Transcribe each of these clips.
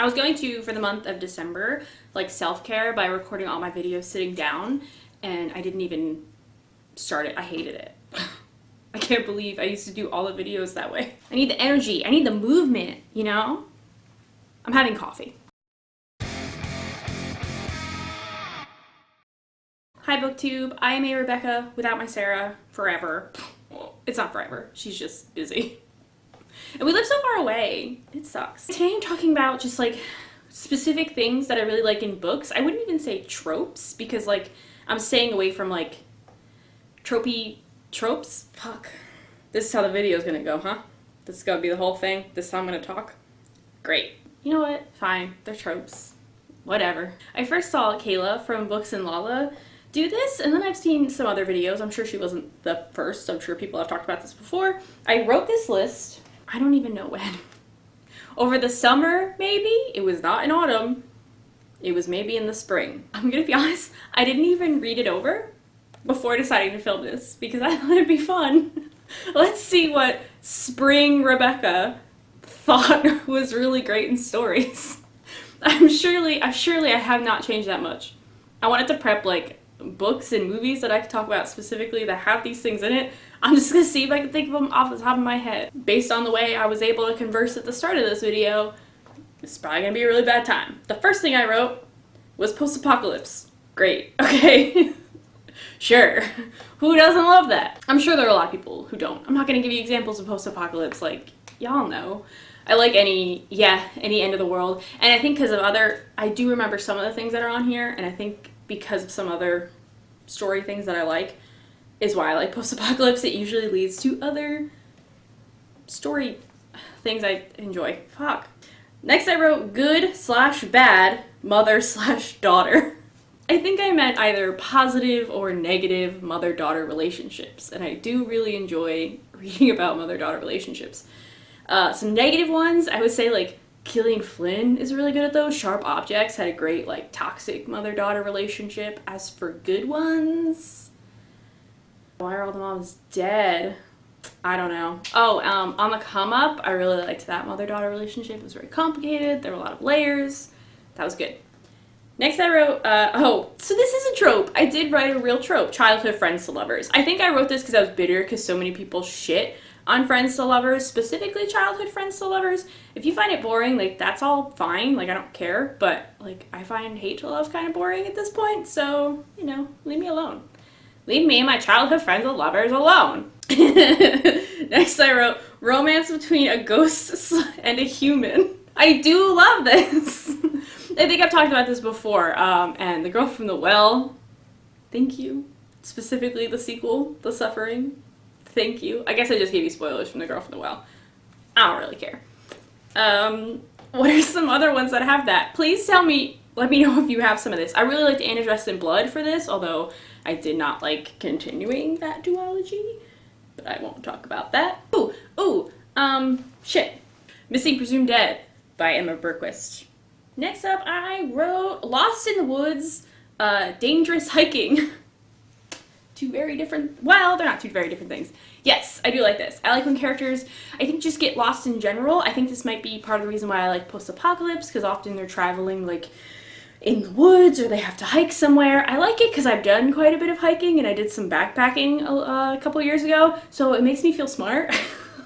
I was going to, for the month of December, like self-care by recording all my videos sitting down, and I didn't even start it. I hated it. I can't believe I used to do all the videos that way. I need the energy. I need the movement, you know? I'm having coffee. Hi BookTube, I am a Rebecca without my Sarah forever. It's not forever, she's just busy. And we live so far away. It sucks. Today I'm talking about just like specific things that I really like in books. I wouldn't even say tropes because like I'm staying away from like tropes. Fuck. This is how the video is gonna go, huh? This is gonna be the whole thing. This is how I'm gonna talk. Great. You know what? Fine. They're tropes. Whatever. I first saw Kayla from Books and Lala do this, and then I've seen some other videos. I'm sure she wasn't the first. I'm sure people have talked about this before. I wrote this list. I don't even know when. Over the summer, maybe? It was not in autumn. It was maybe in the spring. I'm gonna be honest, I didn't even read it over before deciding to film this because I thought it'd be fun. Let's see what spring Rebecca thought was really great in stories. I surely I have not changed that much. I wanted to prep like books and movies that I could talk about specifically that have these things in it. I'm just gonna see if I can think of them off the top of my head. Based on the way I was able to converse at the start of this video, it's probably gonna be a really bad time. The first thing I wrote was post-apocalypse. Great, okay. Sure. Who doesn't love that? I'm sure there are a lot of people who don't. I'm not gonna give you examples of post-apocalypse, like, y'all know. I like any end of the world. And I think because of I do remember some of the things that are on here, and I think because of some other story things that I like, is why I like post-apocalypse. It usually leads to other story things I enjoy. Fuck. Next I wrote good/bad mother/daughter. I think I meant either positive or negative mother-daughter relationships, and I do really enjoy reading about mother-daughter relationships. Some negative ones, I would say like Gillian Flynn is really good at those. Sharp Objects had a great like toxic mother-daughter relationship. As for good ones, why are all the moms dead? I don't know. Oh, on the come up, I really liked that mother-daughter relationship. It was very complicated. There were a lot of layers. That was good. Next I wrote, so this is a trope. I did write a real trope, childhood friends to lovers. I think I wrote this because I was bitter because so many people shit on friends to lovers, specifically childhood friends to lovers. If you find it boring, like, that's all fine. Like, I don't care. But, like, I find hate to love kind of boring at this point. So, you know, leave me alone. Leave me and my childhood friends and lovers alone. Next I wrote, romance between a ghost and a human. I do love this. I think I've talked about this before. And The Girl from the Well, thank you. Specifically the sequel, The Suffering. Thank you. I guess I just gave you spoilers from The Girl from the Well. I don't really care. What are some other ones that have that? Please let me know if you have some of this. I really liked Anna Dressed in Blood for this, although I did not like continuing that duology. But I won't talk about that. Shit. Missing Presumed Dead by Emma Berquist. Next up, I wrote Lost in the Woods, Dangerous Hiking. Two very different, well, they're not two very different things. Yes, I do like this. I like when characters, I think, just get lost in general. I think this might be part of the reason why I like post-apocalypse, because often they're traveling, like, in the woods, or they have to hike somewhere. I like it because I've done quite a bit of hiking, and I did some backpacking a couple years ago, so it makes me feel smart.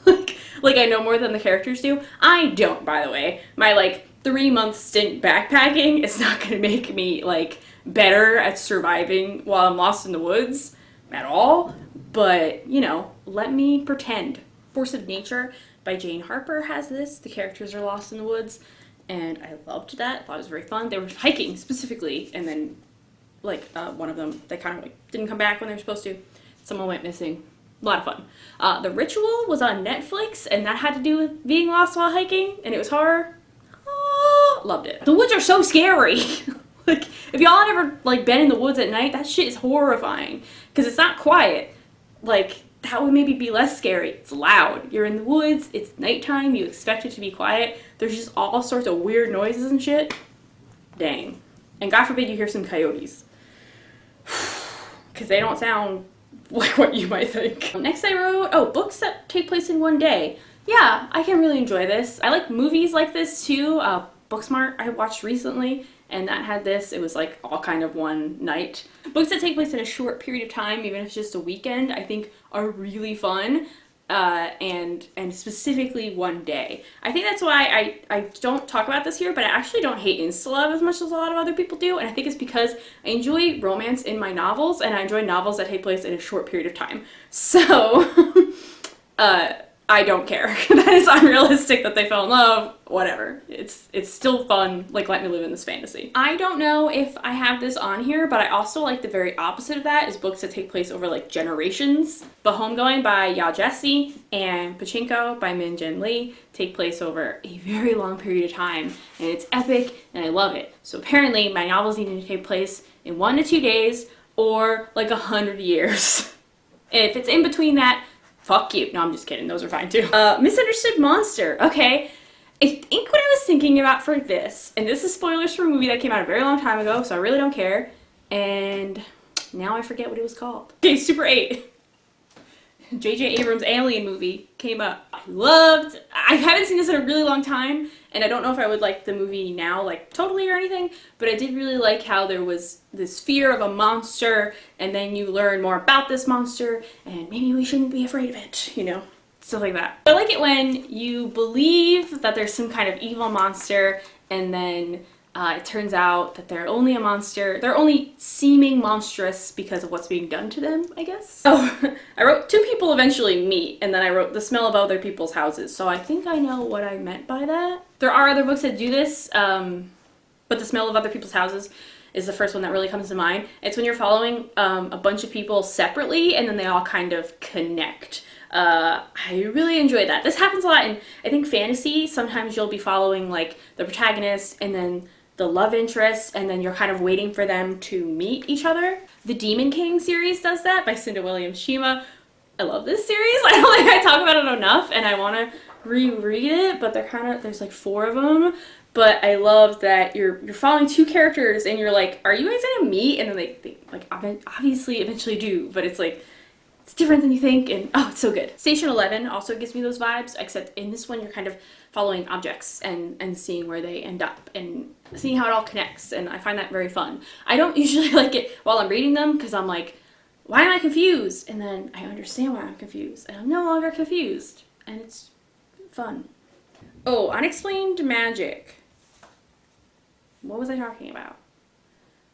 like I know more than the characters do. I don't, by the way. My, like, 3-month stint backpacking is not going to make me, like, better at surviving while I'm lost in the woods at all, but, you know, let me pretend. Force of Nature by Jane Harper has this. The characters are lost in the woods, and I loved that. I thought it was very fun. They were hiking specifically, and then, like, one of them, they kind of, like, didn't come back when they were supposed to. Someone went missing. A lot of fun. The Ritual was on Netflix, and that had to do with being lost while hiking, and it was horror. Oh, loved it. The woods are so scary. Like, if y'all had ever, like, been in the woods at night, that shit is horrifying. Because it's not quiet. Like, that would maybe be less scary. It's loud. You're in the woods. It's nighttime. You expect it to be quiet. There's just all sorts of weird noises and shit. Dang. And God forbid you hear some coyotes. Because they don't sound like what you might think. Next I wrote, books that take place in one day. Yeah, I can really enjoy this. I like movies like this too. Booksmart I watched recently, and that had this. It was like all kind of one night. Books that take place in a short period of time, even if it's just a weekend, I think are really fun. And specifically one day. I think that's why I don't talk about this here, but I actually don't hate insta-love as much as a lot of other people do, and I think it's because I enjoy romance in my novels, and I enjoy novels that take place in a short period of time. So, I don't care. That is unrealistic that they fell in love. Whatever. It's still fun. Like, let me live in this fantasy. I don't know if I have this on here, but I also like the very opposite of that is books that take place over like generations. The Homegoing by Ya Jesse and Pachinko by Min Jin Lee take place over a very long period of time, and it's epic, and I love it. So apparently my novels need to take place in 1 to 2 days or like 100 years. And if it's in between that, fuck you. No, I'm just kidding. Those are fine too. Misunderstood Monster. Okay. I think what I was thinking about for this, and this is spoilers for a movie that came out a very long time ago, so I really don't care. And now I forget what it was called. Okay, Super 8. J.J. Abrams' Alien movie came up. I haven't seen this in a really long time, and I don't know if I would like the movie now, like totally or anything, but I did really like how there was this fear of a monster, and then you learn more about this monster, and maybe we shouldn't be afraid of it, you know? Stuff like that. I like it when you believe that there's some kind of evil monster, and then it turns out that they're only a monster. They're only seeming monstrous because of what's being done to them, I guess. Oh, I wrote two people eventually meet, and then I wrote the smell of other people's houses. So I think I know what I meant by that. There are other books that do this, but the smell of other people's houses is the first one that really comes to mind. It's when you're following a bunch of people separately, and then they all kind of connect. I really enjoy that. This happens a lot in, I think, fantasy. Sometimes you'll be following like the protagonist and then the love interest, and then you're kind of waiting for them to meet each other. The Demon King series does that by Cinda Williams Shima. I love this series. I don't think I talk about it enough, and I want to reread it, but there's like 4 of them. But I love that you're following 2 characters, and you're like, are you guys gonna meet? And then they like obviously eventually do, but it's like, it's different than you think, and oh, it's so good. Station 11 also gives me those vibes, except in this one you're kind of following objects and seeing where they end up and seeing how it all connects, and I find that very fun. I don't usually like it while I'm reading them because I'm like, why am I confused? And then I understand why I'm confused, and I'm no longer confused, and it's fun. Oh, Unexplained Magic. What was I talking about?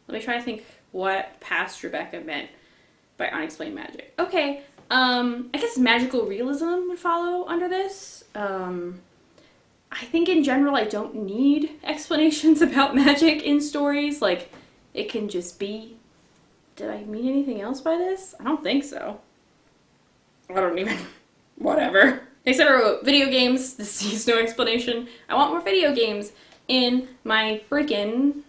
Let me try to think what past Rebecca meant by Unexplained Magic. Okay, I guess magical realism would follow under this. I think in general I don't need explanations about magic in stories. Like, it can just be. Did I mean anything else by this? I don't think so. I don't even. Whatever. Except I wrote video games. This needs no explanation. I want more video games in my freaking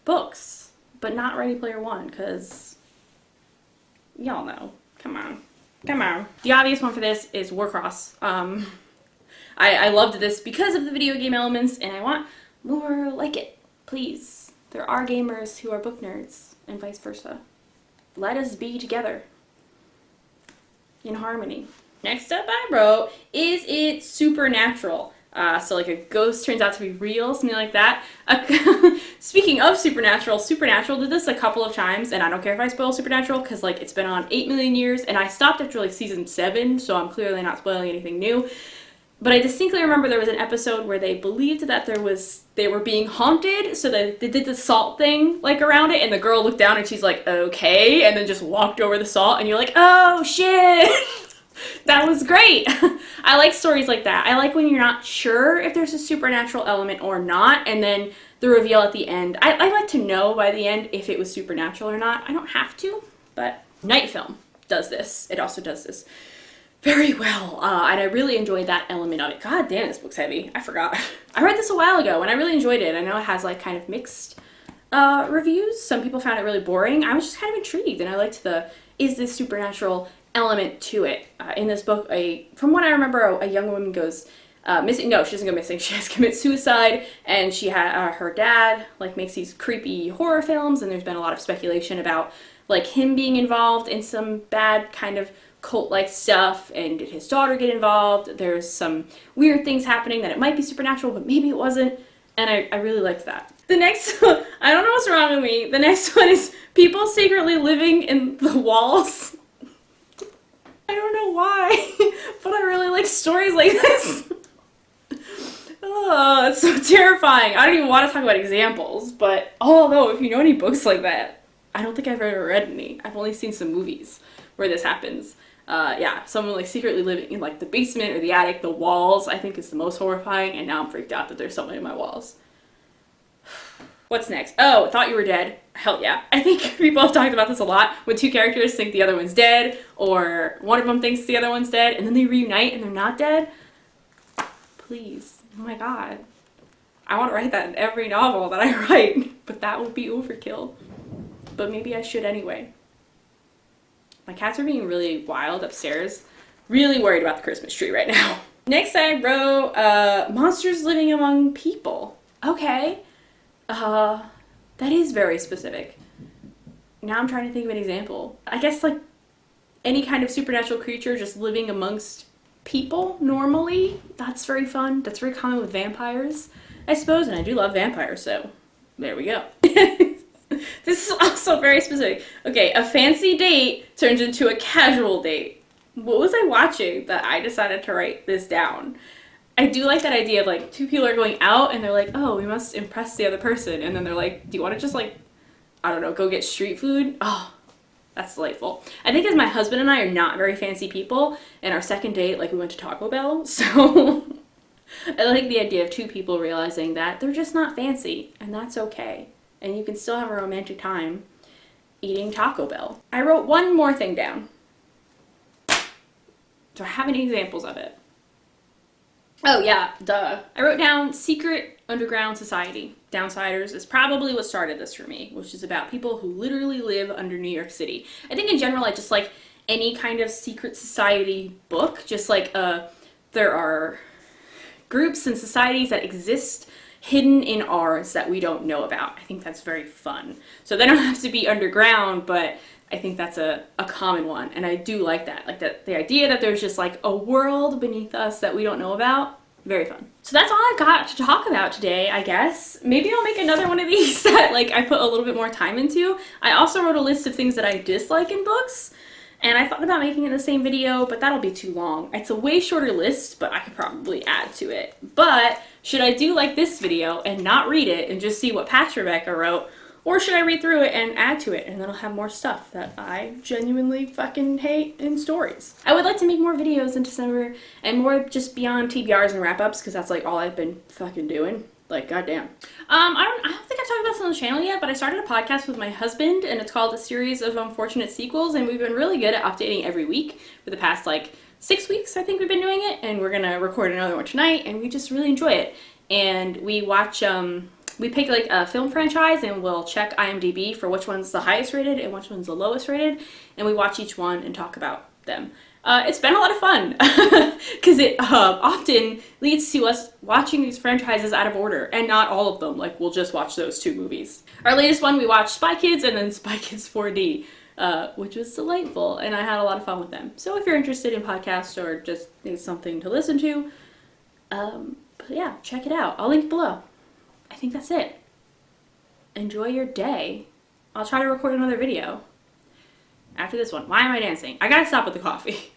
books. But not Ready Player One, because y'all know. Come on. Come on. The obvious one for this is Warcross. I loved this because of the video game elements, and I want more like it. Please. There are gamers who are book nerds, and vice versa. Let us be together. In harmony. Next up I wrote, is it supernatural? So like a ghost turns out to be real, something like that. Speaking of Supernatural did this a couple of times, and I don't care if I spoil Supernatural because like it's been on 8 million years, and I stopped after like season 7, so I'm clearly not spoiling anything new. But I distinctly remember there was an episode where they believed that they were being haunted, so they did the salt thing like around it, and the girl looked down and she's like, okay, and then just walked over the salt, and you're like, oh shit. That was great. I like stories like that. I like when you're not sure if there's a supernatural element or not, and then the reveal at the end. I like to know by the end if it was supernatural or not. I don't have to, but Night Film does this. It also does this very well, and I really enjoyed that element of it. God damn, this book's heavy. I forgot. I read this a while ago, and I really enjoyed it. I know it has like kind of mixed reviews. Some people found it really boring. I was just kind of intrigued, and I liked is this supernatural element to it. In this book, from what I remember, a young woman goes missing. No, she doesn't go missing. She has to commit suicide, and she had her dad like makes these creepy horror films, and there's been a lot of speculation about like him being involved in some bad kind of cult-like stuff, and did his daughter get involved? There's some weird things happening that it might be supernatural, but maybe it wasn't. And I really liked that. The next one, I don't know what's wrong with me. The next one is people secretly living in the walls. I don't know why, but I really like stories like this. Oh, it's so terrifying. I don't even want to talk about examples, but although if you know any books like that, I don't think I've ever read any. I've only seen some movies where this happens. Yeah, someone like secretly living in like the basement or the attic, the walls, I think is the most horrifying, and now I'm freaked out that there's someone in my walls. What's next? Oh, thought you were dead. Hell yeah. I think people have talked about this a lot. When two characters think the other one's dead, or one of them thinks the other one's dead, and then they reunite and they're not dead. Please. Oh my god. I want to write that in every novel that I write, but that would be overkill. But maybe I should anyway. My cats are being really wild upstairs. Really worried about the Christmas tree right now. Next I wrote, monsters living among people. Okay. That is very specific. Now I'm trying to think of an example. I guess like any kind of supernatural creature just living amongst people normally. That's very fun. That's very common with vampires, I suppose, and I do love vampires, so there we go. This is also very specific. Okay, a fancy date turns into a casual date. What was I watching that I decided to write this down? I do like that idea of like two people are going out and they're like, oh, we must impress the other person. And then they're like, do you want to just like, I don't know, go get street food? Oh, that's delightful. I think as my husband and I are not very fancy people, and our second date, like we went to Taco Bell. So I like the idea of two people realizing that they're just not fancy and that's okay. And you can still have a romantic time eating Taco Bell. I wrote one more thing down. Do I have any examples of it? Oh yeah, duh. I wrote down secret underground society. Downsiders is probably what started this for me, which is about people who literally live under New York City. I think in general I just like any kind of secret society book, just like there are groups and societies that exist hidden in ours that we don't know about. I think that's very fun. So they don't have to be underground, but I think that's a common one, and I do like that. Like the idea that there's just like a world beneath us that we don't know about. Very fun. So that's all I got to talk about today, I guess. Maybe I'll make another one of these that like I put a little bit more time into. I also wrote a list of things that I dislike in books, and I thought about making it the same video, but that'll be too long. It's a way shorter list, but I could probably add to it. But should I do like this video and not read it and just see what past Rebecca wrote? Or should I read through it and add to it, and then I'll have more stuff that I genuinely fucking hate in stories. I would like to make more videos in December, and more just beyond TBRs and wrap-ups, because that's like all I've been fucking doing. Like, goddamn. I don't think I've talked about this on the channel yet, but I started a podcast with my husband, and it's called A Series of Unfortunate Sequels, and we've been really good at updating every week for the past, like, 6 weeks, I think we've been doing it, and we're gonna record another one tonight, and we just really enjoy it. And we watch, we pick like a film franchise and we'll check IMDb for which one's the highest rated and which one's the lowest rated, and we watch each one and talk about them. It's been a lot of fun because it often leads to us watching these franchises out of order, and not all of them. Like, we'll just watch those 2 movies. Our latest one, we watched Spy Kids and then Spy Kids 4D, which was delightful, and I had a lot of fun with them. So if you're interested in podcasts or just need something to listen to, but yeah, check it out. I'll link below. I think that's it. Enjoy your day. I'll try to record another video after this one. Why am I dancing? I gotta stop with the coffee.